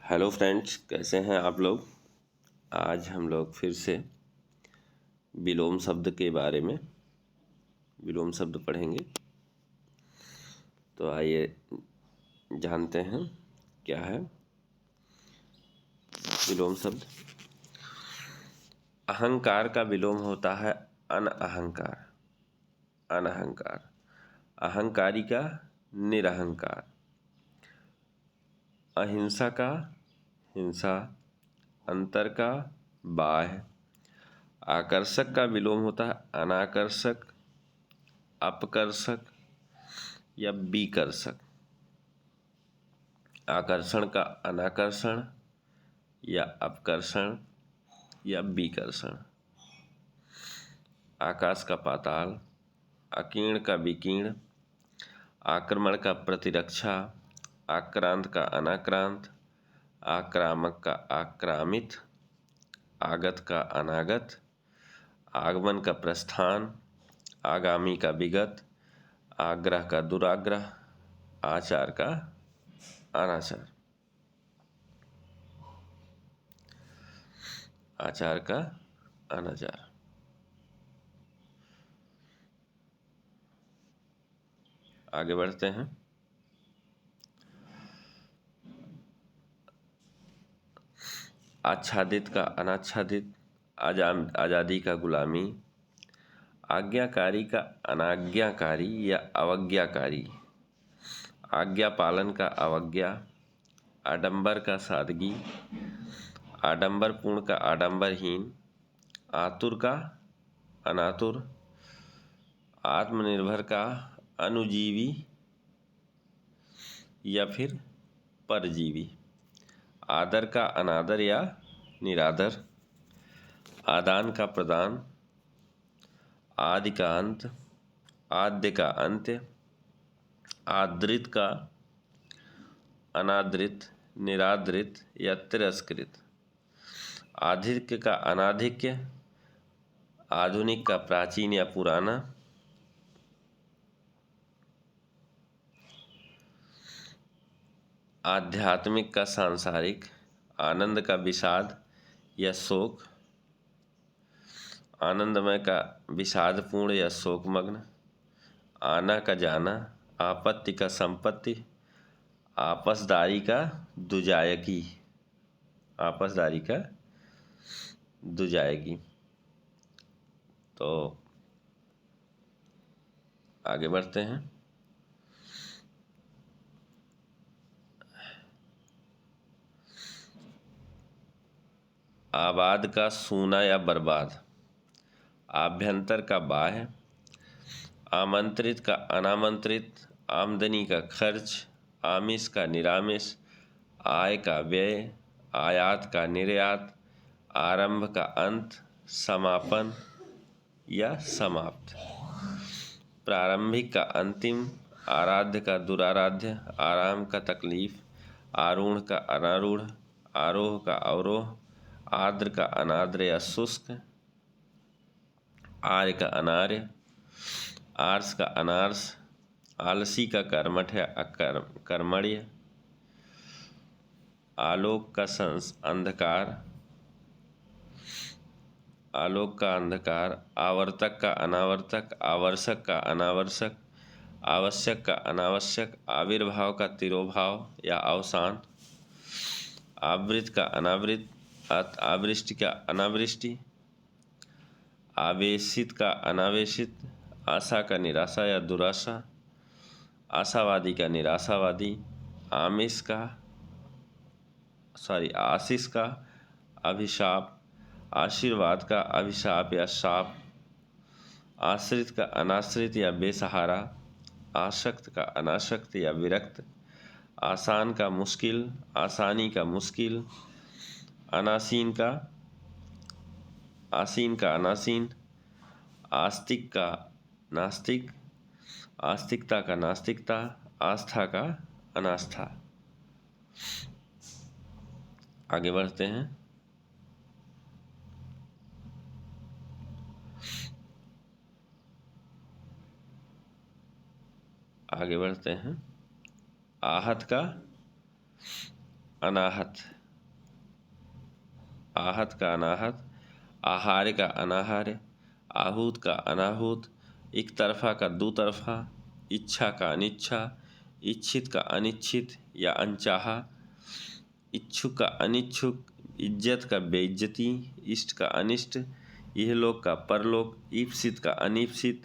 Hello friends, कैसे हैं आप लोग। आज हम लोग फिर से विलोम शब्द के बारे में विलोम शब्द पढ़ेंगे। तो आइए जानते हैं क्या है विलोम शब्द। अहंकार का विलोम होता है अनअहंकार। अनअहंकार, अहंकारी का निरहंकार, अहिंसा का हिंसा, अंतर का बाह्य। आकर्षक का विलोम होता है अनाकर्षक, अपकर्षक या विकर्षक। आकर्षण का अनाकर्षण या अपकर्षण या विकर्षण। आकाश का पाताल, अकीर्ण का विकीर्ण, आक्रमण का प्रतिरक्षा, आक्रांत का अनाक्रांत, आक्रामक का आक्रामित, आगत का अनागत, आगमन का प्रस्थान, आगामी का विगत, आग्रह का दुराग्रह, आचार का अनाचार। आचार का अनाचार। आगे बढ़ते हैं। आच्छादित का अनाच्छादित, आजादी का गुलामी, आज्ञाकारी का अनाज्ञाकारी या अवज्ञाकारी, आज्ञा पालन का अवज्ञा, आडंबर का सादगी, आडंबरपूर्ण का आडंबरहीन, आतुर का अनातुर, आत्मनिर्भर का अनुजीवी या फिर परजीवी, आदर का अनादर या निरादर, आदान का प्रदान, आदि का अंत, आद्य का अंत्य, आदृत का अनादृत, निरादृत या तिरस्कृत, आधिक्य का अनाधिक्य, आधुनिक का प्राचीन या पुराना, आध्यात्मिक का सांसारिक, आनंद का विषाद या शोक, आनंदमय का विषादपूर्ण या शोकमग्न, आना का जाना, आपत्ति का संपत्ति, आपसदारी का दुजायकी, आपसदारी का दुजायकी। तो आगे बढ़ते हैं। आबाद का सूना या बर्बाद, आभ्यंतर का बाह्य, आमंत्रित का अनामंत्रित, आमदनी का खर्च, आमिष का निरामिष, आय का व्यय, आयात का निर्यात, आरंभ का अंत, समापन या समाप्त, प्रारंभिक का अंतिम, आराध्य का दुराराध्य, आराम का तकलीफ, आरूढ़ का अनारूढ़, आरोह का अवरोह, आर्द्र का अनाद्र या शुष्क, आर्य का अनार्य, आर्स का अनार्स, आलसी का कर्मठ या कर्मण्य, आलोक का अंधकार, आलोक का अंधकार, आवर्तक का अनावर्तक, आवर्षक का अनावर्षक, आवश्यक का अनावश्यक, आविर्भाव का तिरोभाव या अवसान, आवृत का अनावृत, आवृष्टि का अनावृष्टि, आवेशित का अनावेशित, आशा का निराशा या दुराशा, आशावादी का निराशावादी, आशीष का अभिशाप, आशीर्वाद का अभिशाप या शाप, आश्रित का अनाश्रित या बेसहारा, आसक्त का अनासक्त या विरक्त, आसान का मुश्किल, आसानी का मुश्किल, अनासीन का आसीन का अनासीन, आस्तिक का नास्तिक, आस्तिकता का नास्तिकता, आस्था का अनास्था। आगे बढ़ते हैं। आगे बढ़ते हैं। आहत का अनाहत, आहत का अनाहत, आहार्य का अनाहार्य, आहूत का अनाहूत, एक तरफा का दो तरफा, इच्छा का अनिच्छा, इच्छित का अनिच्छित या अनचाहा, इच्छुक का अनिच्छुक, इज्जत का बेइज्जती, इष्ट का अनिष्ट, इहलोक का परलोक, ईप्सित का अनीप्सित,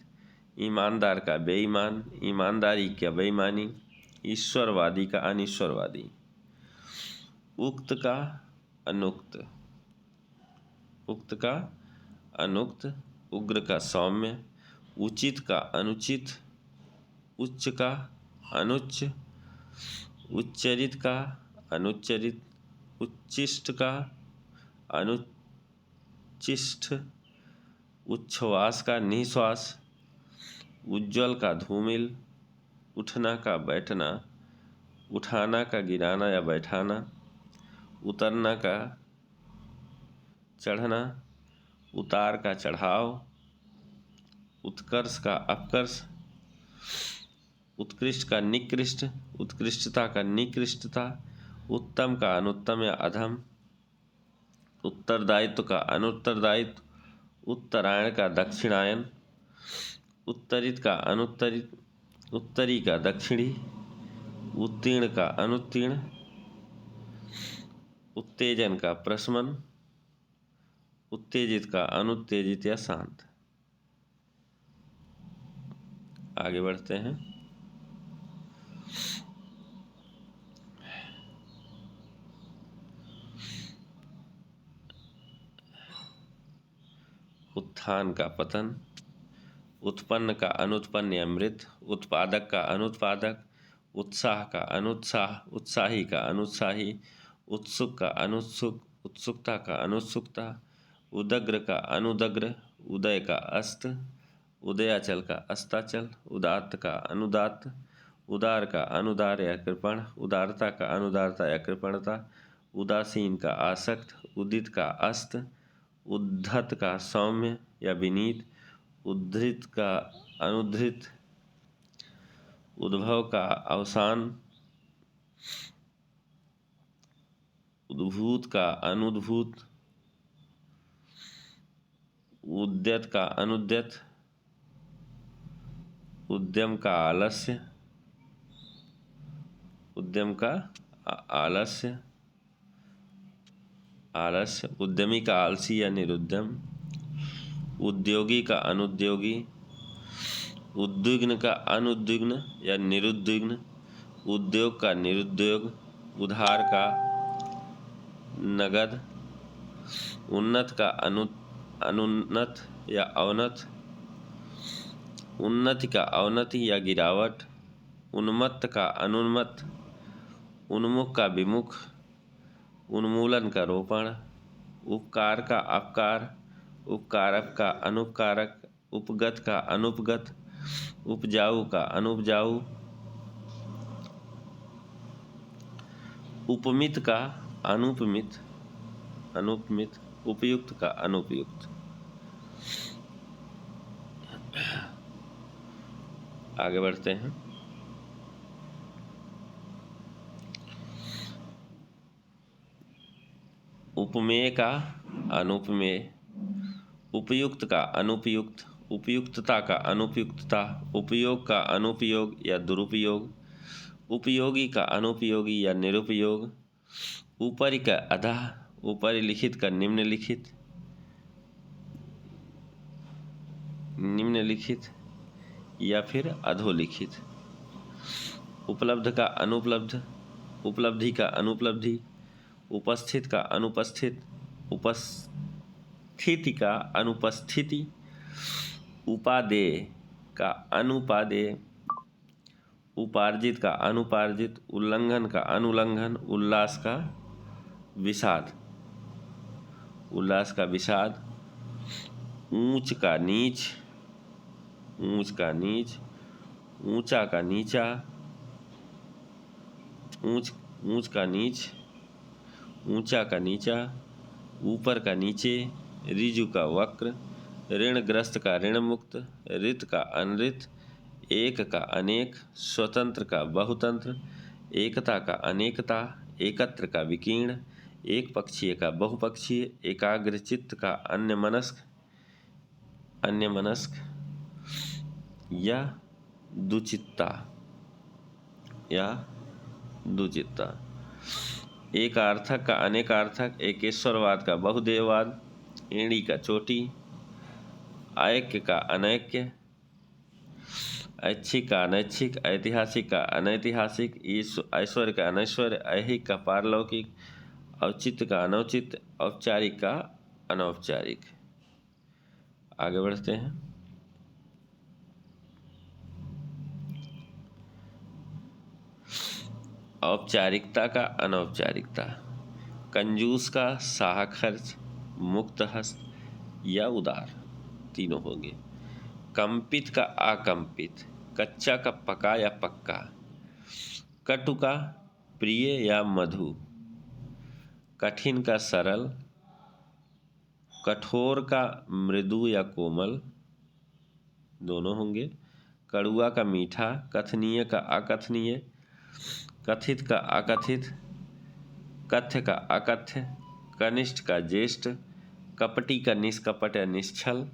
ईमानदार का बेईमान, ईमानदारी का बेईमानी, ईश्वरवादी का अनिश्वरवादी, उक्त का अनुक्त, उक्त का अनुक्त, उग्र का सौम्य, उचित का अनुचित, उच्च का अनुच्च, उच्चरित का अनुच्चरित, उच्चिष्ट का अनुच्चिष्ट, उच्छ्वास का निःश्वास, उज्ज्वल का धूमिल, उठना का बैठना, उठाना का गिराना या बैठाना, उतरना का चढ़ना, उतार का चढ़ाव, उत्कर्ष का अपकर्ष, उत्कृष्ट का निकृष्ट, उत्कृष्टता का निकृष्टता, उत्तम का अनुत्तम या अधम, उत्तरदायित्व का अनुत्तरदायित्व, उत्तरायण का दक्षिणायन, उत्तरित का अनुत्तरित, उत्तरी का दक्षिणी, उत्तीर्ण का अनुत्तीर्ण, उत्तेजन का प्रशमन, उत्तेजित का अनुत्तेजित या शांत। आगे बढ़ते हैं। उत्थान का पतन, उत्पन्न का अनुत्पन्न या मृत, उत्पादक का अनुत्पादक, उत्साह का अनुत्साह, उत्साही का अनुत्साही, उत्सुक का अनुत्सुक, उत्सुकता का अनुत्सुकता, उदग्र का अनुदग्र, उदय का अस्त, उदयाचल का अस्ताचल, उदात्त का अनुदात्त, उदार का अनुदार या कृपण, उदारता का अनुदारता या कृपणता, उदासीन का आसक्त, उदित का अस्त, उद्धत का सौम्य या विनीत, उद्धृत का अनुद्धृत, उद्भव का अवसान, उद्भूत का अनुद्भूत, उद्यत का अनुद्यत, उद्यम का आलस्य, उद्यम का आलस्य, आलस्य, उद्यमी का आलसी या निरुद्यम, उद्योगी का अनुद्योगी, उद्विग्न का अनुद्विग्न या निरुद्विग्न, उद्योग का निरुद्योग, उधार का नगद, उन्नत का अनुन्नत या अवनत, उन्नति का अवनति या गिरावट, उन्मत्त का अनुन्मत्त, उन्मुख का विमुख, उन्मूलन का रोपण, उपकार का अपकार, उपकारक का अनुपकारक, उपगत का अनुपगत, उपजाऊ का अनुपजाऊ, उपमित का अनुपमित, अनुपमित, उपयुक्त का अनुपयुक्त। आगे बढ़ते हैं। उपमेय का अनुपमेय, उपयुक्त का अनुपयुक्त, उपयुक्तता का अनुपयुक्तता, उपयोग का अनुपयोग या दुरुपयोग, उपयोगी का अनुपयोगी या निरुपयोग, ऊपरी का अधः, ऊपरी लिखित का निम्नलिखित, निम्नलिखित या फिर अधोलिखित, उपलब्ध का अनुपलब्ध, उपलब्धि का अनुपलब्धि, उपस्थित का अनुपस्थित, उपस्थिति का अनुपस्थिति, उपादेय का अनुपादेय, उपार्जित का अनुपार्जित, उल्लंघन का अनुल्लंघन, उल्लास का विषाद, उल्लास का विषाद, ऊंच का नीच, ऊंच का नीच, ऊंचा का नीचा, ऊंच का नीच, ऊंचा का नीचा, ऊपर का नीचे, ऋजु का वक्र, ऋणग्रस्त का ऋण मुक्त, ऋत का अनृत, एक का अनेक, स्वतंत्र का बहुतंत्र, एकता का अनेकता, एकत्र का विकीर्ण, एक पक्षीय का बहुपक्षीय, एकाग्रचित्त का अन्यमनस्क या दुचित्ता। एक अर्थक का अनेकार्थक, एकेश्वरवाद का बहुदेववाद, एड़ी का चोटी, ऐक्य का अनैक्य, ऐच्छिक का अनैच्छिक, ऐतिहासिक का अनैतिहासिक, ऐश्वर्य का अनैश्वर्य, ऐहिक का पारलौकिक, औचित्य का अनौचित्य, औपचारिक का अनौपचारिक। आगे बढ़ते हैं। औपचारिकता का अनौपचारिकता, कंजूस का साहा खर्च, मुक्त हस्त या उदार, तीनों होंगे। कंपित का अकंपित, कच्चा का पका या पक्का, कटु का प्रिय या मधु, कठिन का सरल, कठोर का मृदु या कोमल, दोनों होंगे। कड़ुआ का मीठा, कथनीय का अकथनीय, कथित का अकथित, कथ्य का अकथ्य, कनिष्ठ का ज्येष्ठ, कपटी का निष्कपट या निश्छल,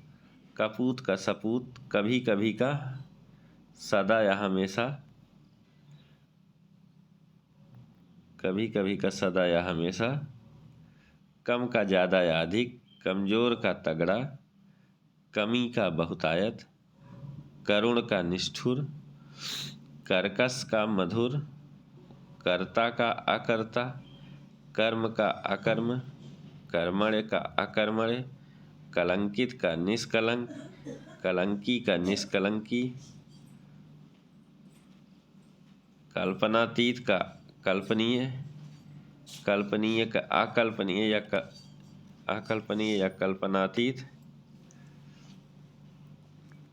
कपूत का सपूत, कभी कभी का सदा या हमेशा, कभी कभी का सदा या हमेशा, कम का ज़्यादा या अधिक, कमज़ोर का तगड़ा, कमी का बहुतायत, करुण का निष्ठुर, कर्कश का मधुर, कर्ता का अकर्ता, कर्म का अकर्म, कर्मण्य का अकर्मण्य, कलंकित का निष्कलंक, कलंकी का निष्कलंकी, कल्पनातीत का कल्पनीय, कल्पनीय का अकल्पनीय या कल्पनातीत,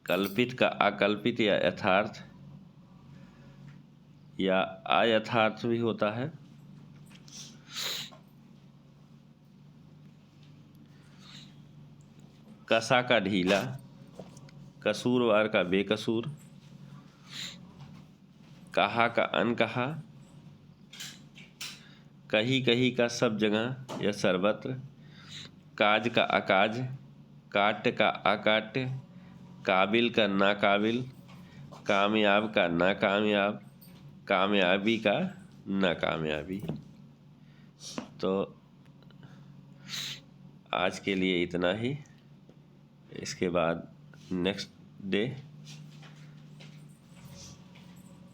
कल्पित का अकल्पित या यथार्थ या अयथार्थ भी होता है। कसा का ढीला, कसूरवार का बेकसूर, कहा का अनकहा, कही कही का सब जगह या सर्वत्र, काज का अकाज, काट्य का अकाट्य, काबिल का नाकाबिल, कामयाब का नाकामयाब, कामयाबी का नाकामयाबी। तो आज के लिए इतना ही। इसके बाद नेक्स्ट डे